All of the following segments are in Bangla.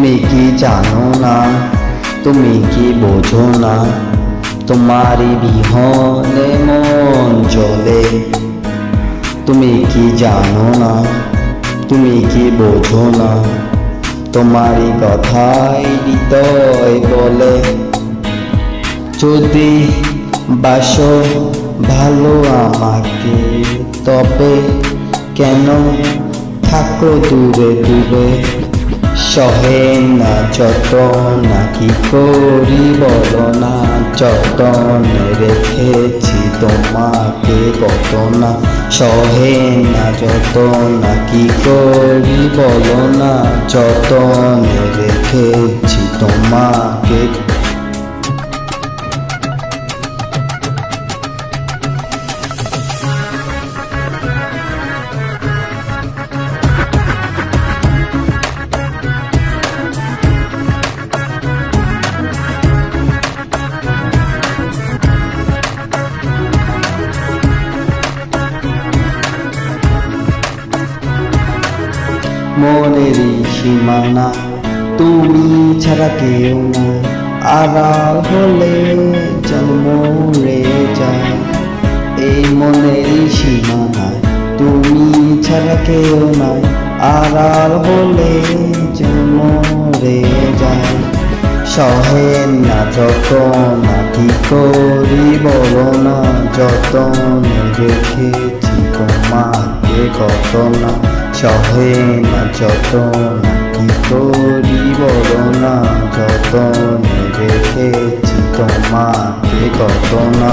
তুমি কি জানো না, তুমি কি বোঝো না, তোমারই বিহনে মন চলে। তুমি কি জানো না, তুমি কি বোঝো না, তোমারই কথাই হৃদয় বলে। যদি বাসো ভালো আমাকে, তবে কেন থাকো দূরে দূরে। সহে না যতনা, কি করি বলো না, যতনে রেখেছি তোমাকে কত না। সহে না যতনা, কি করি বলো না, যতনে রেখেছি তোমাকে। মনেরই সীমানা, তুমি ছাড়া কেউ না, আড়াল হলে যেন মরে যায়। এই মনেরই সীমানায় তুমি ছাড়া কেউ নাই, আড়াল হলে যেন মরে যায়। সহে না যতনা, কি করি বলো না, যতনে রেখেছি তোমাকে কত না। সহে না যতনা, কি করি বলো না, যতনে রেখেছি তোমাকে কত না।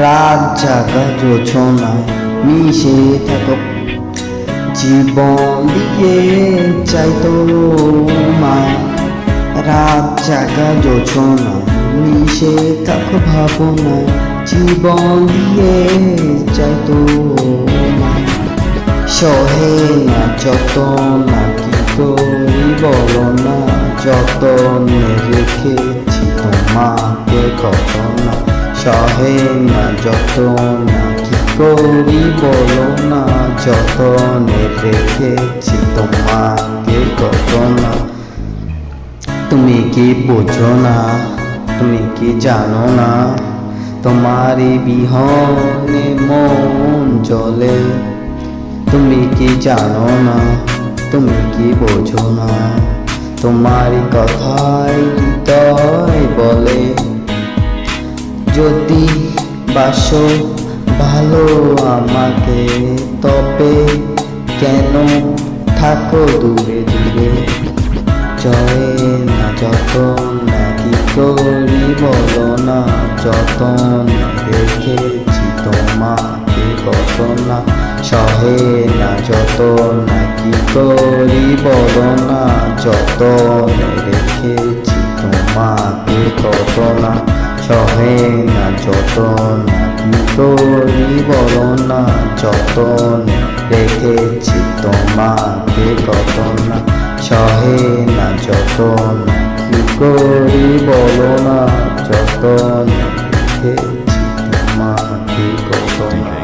রাত জাগা যোছনায় মিশে থাকো, জীবন দিয়ে চাই তোমায়। রাত জাগা যোছনায় মিশে থাকো ভাবনায়, জীবন দিয়ে চাই তোমায়। সহে না যতনা, কি করি বলো না, যতনে রেখেছি তোমাকে কত না। সহে না যতনা, কি করি বলো না, যতনে রেখেছি তোমাকে কত না। তুমি কি বোঝো না, তুমি কি জানো না, তোমারই বিহনে মন জ্বলে। তুমি কি জানো না, তুমি কি বোঝো না, তোমারই কথাই হৃদয় বলে। যদি বাসো ভালো আমাকে, তবে কেন থাকো দূরে দূরে। জয়ে না যতনা, কি করি বলো না, যতনে রেখেছি তোমাকে কত না। সহে না যতনা, কি করি বলো না, যতনে রেখেছি তোমাকে কত না। সহে না যতনা, কি করি বলো না, যতনে রেখেছি তোমাকে কত না। সহে না যতনা, কি করি বলো না, যতনে রেখেছি তোমাকে কত না।